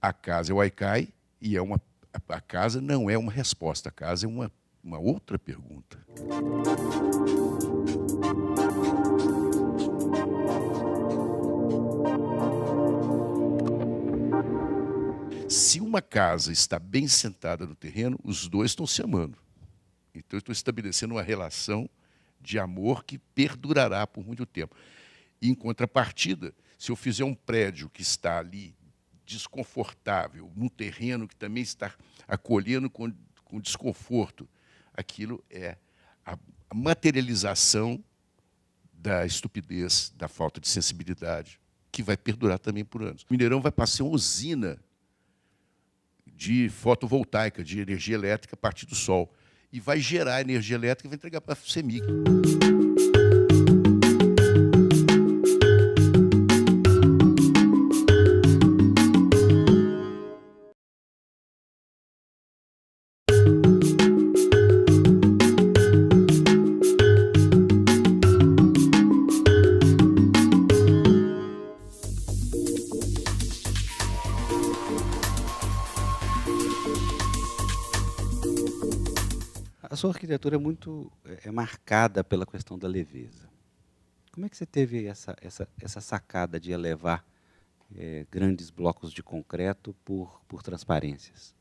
a casa é o haikai, e a casa não é uma resposta, a casa é uma outra pergunta. Se uma casa está bem sentada no terreno, os dois estão se amando. Então, eu estou estabelecendo uma relação de amor que perdurará por muito tempo. E, em contrapartida, se eu fizer um prédio que está ali desconfortável, num terreno que também está acolhendo com desconforto, aquilo é a materialização da estupidez, da falta de sensibilidade, que vai perdurar também por anos. O Mineirão vai passar uma usina de fotovoltaica, de energia elétrica a partir do sol. E vai gerar energia elétrica e vai entregar para a CEMIG. A sua arquitetura é marcada pela questão da leveza. Como é que você teve essa sacada de elevar grandes blocos de concreto por transparências?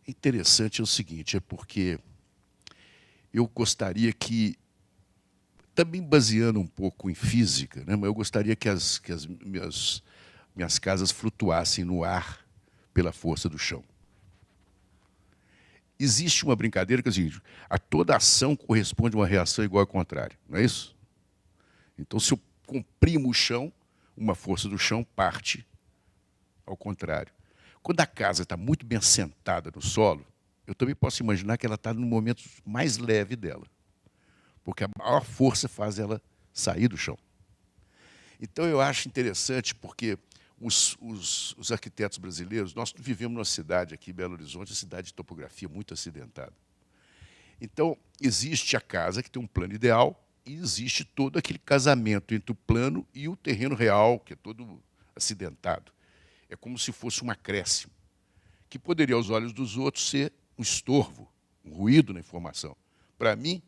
Interessante é o seguinte, é porque eu gostaria que, também baseando um pouco em física, né, mas eu gostaria que as minhas casas flutuassem no ar pela força do chão. Existe uma brincadeira que é o seguinte, a toda ação corresponde a uma reação igual ao contrário, não é isso? Então, se eu comprimo o chão, uma força do chão parte ao contrário. Quando a casa está muito bem assentada no solo, eu também posso imaginar que ela está no momento mais leve dela, porque a maior força faz ela sair do chão. Então, eu acho interessante, porque os arquitetos brasileiros, nós vivemos numa cidade aqui, Belo Horizonte, uma cidade de topografia muito acidentada. Então, existe a casa que tem um plano ideal e existe todo aquele casamento entre o plano e o terreno real, que é todo acidentado. É como se fosse um acréscimo, que poderia, aos olhos dos outros, ser um estorvo, um ruído na informação. Para mim,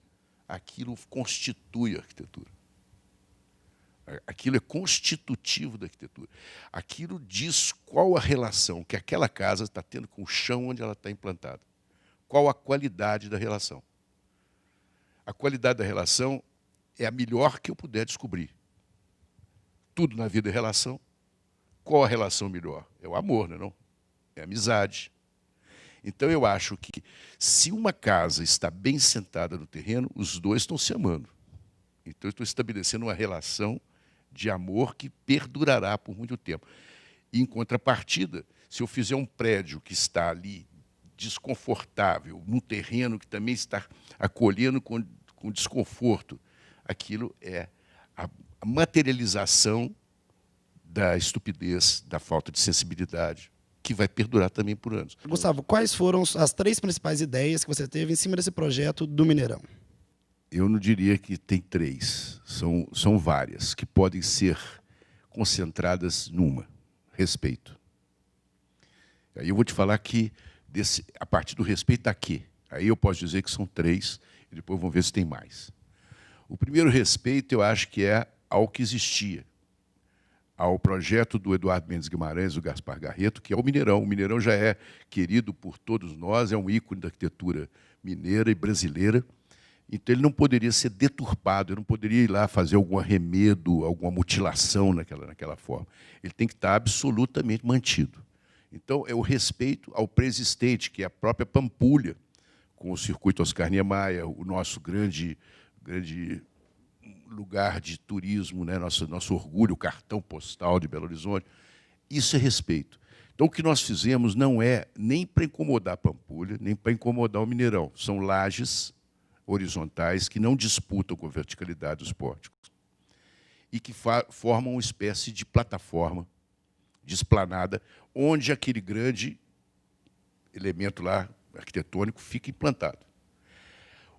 aquilo constitui a arquitetura. Aquilo é constitutivo da arquitetura. Aquilo diz qual a relação que aquela casa está tendo com o chão onde ela está implantada. Qual a qualidade da relação. A qualidade da relação é a melhor que eu puder descobrir. Tudo na vida é relação. Qual a relação melhor? É o amor, não é não? É a amizade. Então, eu acho que, se uma casa está bem sentada no terreno, os dois estão se amando. Então, eu estou estabelecendo uma relação de amor que perdurará por muito tempo. E, em contrapartida, se eu fizer um prédio que está ali desconfortável, num terreno que também está acolhendo com desconforto, aquilo é a materialização da estupidez, da falta de sensibilidade, que vai perdurar também por anos. Gustavo, quais foram as 3 principais ideias que você teve em cima desse projeto do Mineirão? Eu não diria que tem 3, são várias, que podem ser concentradas numa: respeito. Aí eu vou te falar que, a partir do respeito a quê? Aí eu posso dizer que são 3, e depois vamos ver se tem mais. O primeiro respeito, eu acho que é ao que existia, ao projeto do Eduardo Mendes Guimarães, do Gaspar Garreto, que é o Mineirão. O Mineirão já é querido por todos nós, é um ícone da arquitetura mineira e brasileira. Então, ele não poderia ser deturpado, ele não poderia ir lá fazer algum arremedo, alguma mutilação naquela forma. Ele tem que estar absolutamente mantido. Então, é o respeito ao preexistente, que é a própria Pampulha, com o circuito Oscar Niemeyer, o nosso grande lugar de turismo, né? nosso orgulho, o cartão postal de Belo Horizonte. Isso é respeito. Então, o que nós fizemos não é nem para incomodar a Pampulha, nem para incomodar o Mineirão. São lajes horizontais que não disputam com a verticalidade dos pórticos e que formam uma espécie de plataforma, de esplanada, onde aquele grande elemento lá arquitetônico fica implantado.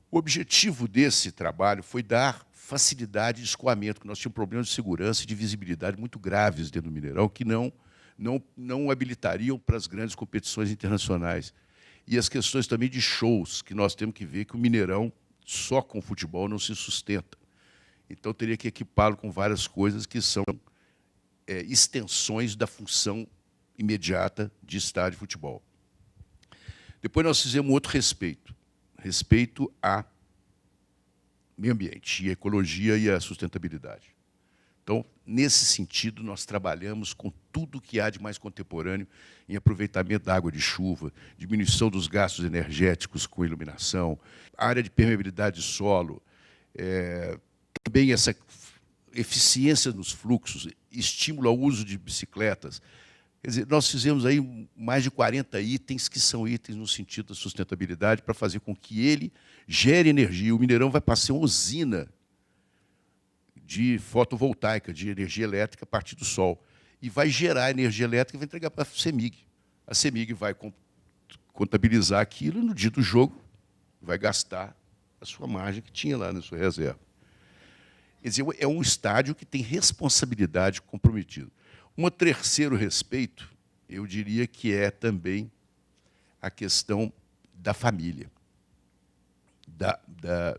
O objetivo desse trabalho foi dar facilidade de escoamento, porque nós tínhamos problemas de segurança e de visibilidade muito graves dentro do Mineirão, que não habilitariam para as grandes competições internacionais. E as questões também de shows, que nós temos que ver que o Mineirão, só com futebol, não se sustenta. Então, teria que equipá-lo com várias coisas que são extensões da função imediata de estádio de futebol. Depois, nós fizemos outro respeito. Respeito a meio ambiente, e a ecologia e a sustentabilidade. Então, nesse sentido, nós trabalhamos com tudo que há de mais contemporâneo em aproveitamento da água de chuva, diminuição dos gastos energéticos com iluminação, área de permeabilidade de solo, também essa eficiência nos fluxos, estímulo ao uso de bicicletas. Quer dizer, nós fizemos aí mais de 40 itens, que são itens no sentido da sustentabilidade, para fazer com que ele gere energia. O Mineirão vai passar uma usina de fotovoltaica, de energia elétrica a partir do sol. E vai gerar energia elétrica e vai entregar para a CEMIG. A CEMIG vai contabilizar aquilo e, no dia do jogo, vai gastar a sua margem que tinha lá na sua reserva. Quer dizer, é um estádio que tem responsabilidade comprometida. Um terceiro respeito, eu diria que é também a questão da família,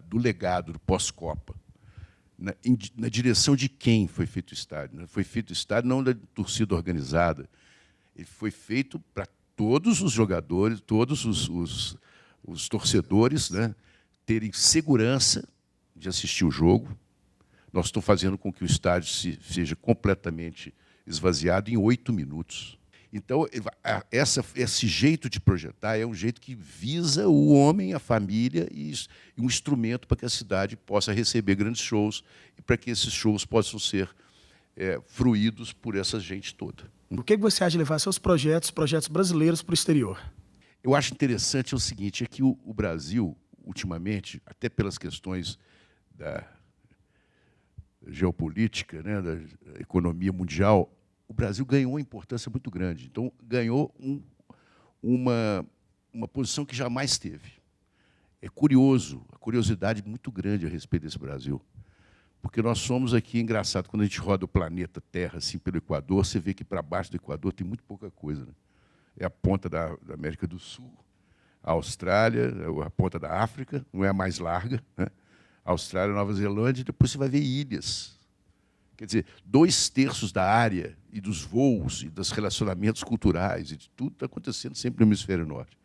do legado, do pós-Copa. na direção de quem foi feito o estádio. Né? Foi feito o estádio não da torcida organizada. Ele foi feito para todos os jogadores, todos os torcedores, né, terem segurança de assistir o jogo. Nós estamos fazendo com que o estádio seja completamente esvaziado em 8 minutos. Então, esse jeito de projetar é um jeito que visa o homem, a família, e um instrumento para que a cidade possa receber grandes shows e para que esses shows possam ser fruídos por essa gente toda. O que você acha de levar seus projetos brasileiros para o exterior? Eu acho interessante o seguinte, é que o Brasil, ultimamente, até pelas questões da geopolítica, né, da economia mundial, o Brasil ganhou uma importância muito grande. Então, ganhou uma posição que jamais teve. É curioso, a curiosidade muito grande a respeito desse Brasil. Porque nós somos aqui, engraçado, quando a gente roda o planeta Terra assim, pelo Equador, você vê que para baixo do Equador tem muito pouca coisa. Né? É a ponta da América do Sul, a Austrália, a ponta da África, não é a mais larga, né? A Austrália, Nova Zelândia, e depois você vai ver ilhas. Quer dizer, 2/3 da área e dos voos e dos relacionamentos culturais e de tudo está acontecendo sempre no hemisfério norte.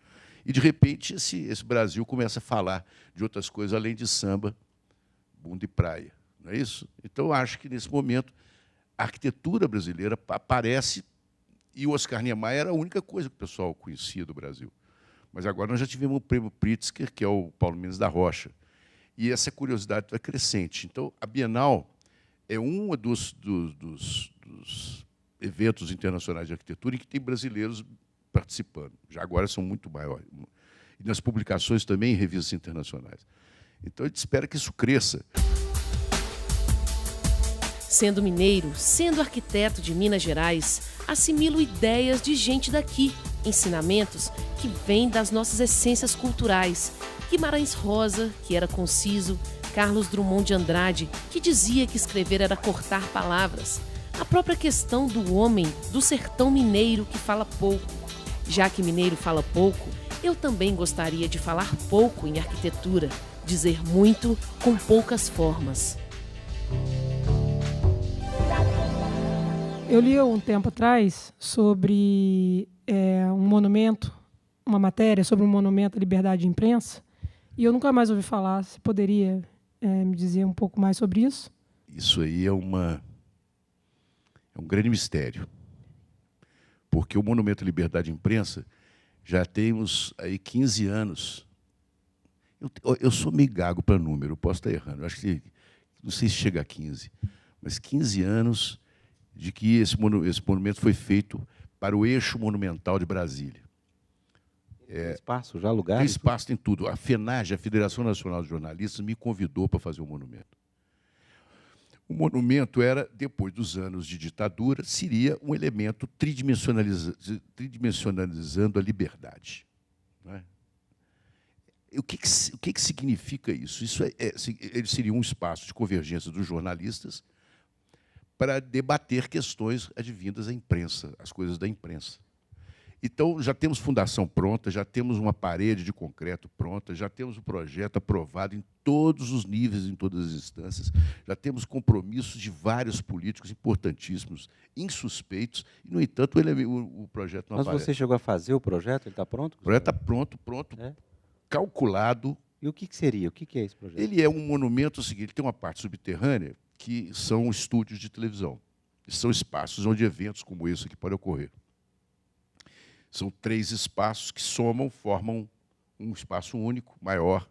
E, de repente, esse Brasil começa a falar de outras coisas além de samba, bunda e praia. Não é isso? Então, eu acho que, nesse momento, a arquitetura brasileira aparece, e o Oscar Niemeyer era a única coisa que o pessoal conhecia do Brasil. Mas agora nós já tivemos o prêmio Pritzker, que é o Paulo Mendes da Rocha. E essa curiosidade é crescente. Então, a Bienal é um dos eventos internacionais de arquitetura em que tem brasileiros participando. Já agora são muito maiores. E nas publicações também em revistas internacionais. Então, a gente espera que isso cresça. Sendo mineiro, sendo arquiteto de Minas Gerais, assimilo ideias de gente daqui, ensinamentos que vêm das nossas essências culturais. Guimarães Rosa, que era conciso, Carlos Drummond de Andrade, que dizia que escrever era cortar palavras. A própria questão do homem, do sertão mineiro que fala pouco. Já que mineiro fala pouco, eu também gostaria de falar pouco em arquitetura, dizer muito com poucas formas. Eu li um tempo atrás sobre um monumento, uma matéria sobre um monumento à liberdade de imprensa, e eu nunca mais ouvi falar. Você poderia me dizer um pouco mais sobre isso? Isso aí é um grande mistério, porque o Monumento à Liberdade de Imprensa já temos aí 15 anos. Eu sou meio gago para número, posso estar errando, eu acho que não sei se chega a 15, mas 15 anos de que esse monumento foi feito para o eixo monumental de Brasília. Tem espaço já alugado? Tem espaço, tem tudo. A FENAGE, a Federação Nacional de Jornalistas, me convidou para fazer o monumento. O monumento era, depois dos anos de ditadura, seria um elemento tridimensionalizando a liberdade. Não é? O que significa isso? Ele seria um espaço de convergência dos jornalistas para debater questões advindas à imprensa, as coisas da imprensa. Então, já temos fundação pronta, já temos uma parede de concreto pronta, já temos o projeto aprovado em todos os níveis, em todas as instâncias, já temos compromissos de vários políticos importantíssimos, insuspeitos, e, no entanto, o projeto não aparece. Mas você chegou a fazer o projeto? Ele está pronto? O projeto está pronto, calculado. E o que seria? O que é esse projeto? Ele é um monumento, seguinte, ele tem uma parte subterrânea, que são estúdios de televisão. São espaços onde eventos como esse aqui podem ocorrer. São 3 espaços que formam um espaço único, maior,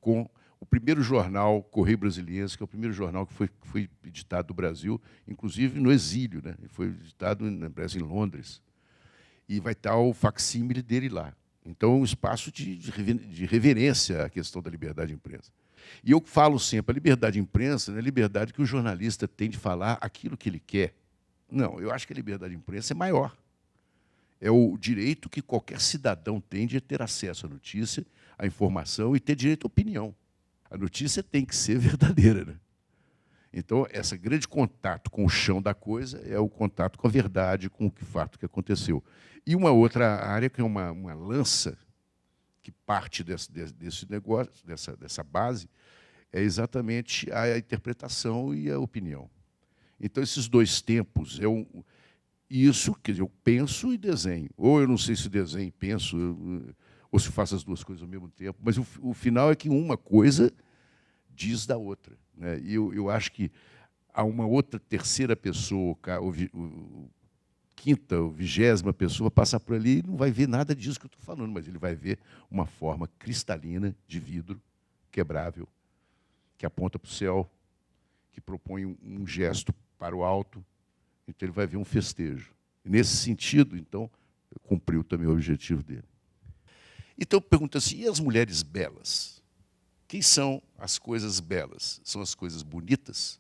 com o primeiro jornal Correio Brasiliense, que é o primeiro jornal que foi editado no Brasil, inclusive no exílio, né? Ele foi editado em Londres. E vai estar o facsímile dele lá. Então, é um espaço de reverência à questão da liberdade de imprensa. E eu falo sempre, a liberdade de imprensa não é a liberdade que o jornalista tem de falar aquilo que ele quer. Não, eu acho que a liberdade de imprensa é maior. É o direito que qualquer cidadão tem de ter acesso à notícia, à informação e ter direito à opinião. A notícia tem que ser verdadeira, né? Então, esse grande contato com o chão da coisa é o contato com a verdade, com o fato que aconteceu. E uma outra área, que é uma lança que parte desse negócio, dessa base, é exatamente a interpretação e a opinião. Então, esses dois tempos, isso, quer dizer, eu penso e desenho. Ou eu não sei se desenho e penso, ou se faço as duas coisas ao mesmo tempo, mas o final é que uma coisa diz da outra, né? E eu acho que há uma outra terceira pessoa, quinta ou 20ª pessoa passar por ali e não vai ver nada disso que eu estou falando, mas ele vai ver uma forma cristalina de vidro, quebrável, que aponta para o céu, que propõe um gesto para o alto. Então, ele vai ver um festejo. E, nesse sentido, então, cumpriu também o objetivo dele. Então, pergunta assim, e as mulheres belas? Quem são as coisas belas? São as coisas bonitas?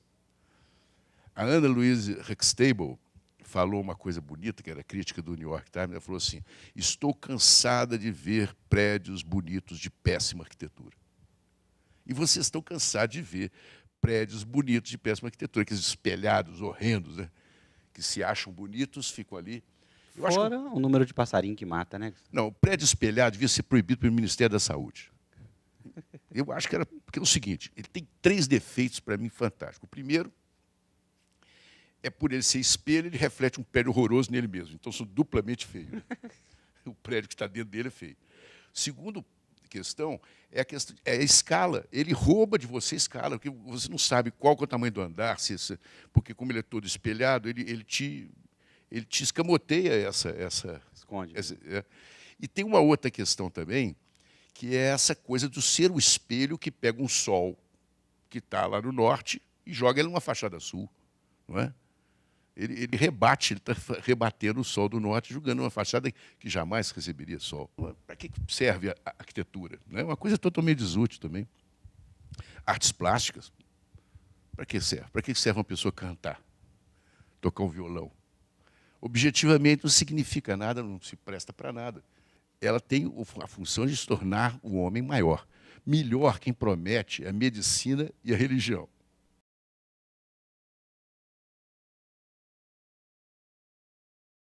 A Anna Louise Huxtable falou uma coisa bonita, que era crítica do New York Times, ela falou assim, estou cansada de ver prédios bonitos de péssima arquitetura. E vocês estão cansados de ver prédios bonitos de péssima arquitetura, aqueles espelhados horrendos, né? Que se acham bonitos, ficam ali. Fora o número de passarinho que mata, né? Não, o prédio espelhado devia ser proibido pelo Ministério da Saúde. Eu acho que era porque é o seguinte, ele tem 3 defeitos, para mim, fantásticos. O primeiro é por ele ser espelho, ele reflete um prédio horroroso nele mesmo. Então, são duplamente feios. O prédio que está dentro dele é feio. Segundo questão é a escala. Ele rouba de você a escala, porque você não sabe qual que é o tamanho do andar, porque, como ele é todo espelhado, ele te escamoteia essa Esconde. E tem uma outra questão também, que é essa coisa do ser o espelho que pega um sol que está lá no norte e joga ele numa fachada sul, não é? Ele rebate, ele está rebatendo o sol do norte, jogando uma fachada que jamais receberia sol. Para que serve a arquitetura? Não é uma coisa totalmente desútil também. Artes plásticas, para que serve? Para que serve uma pessoa cantar, tocar um violão? Objetivamente não significa nada, não se presta para nada. Ela tem a função de se tornar o homem maior. Melhor quem promete é a medicina e a religião.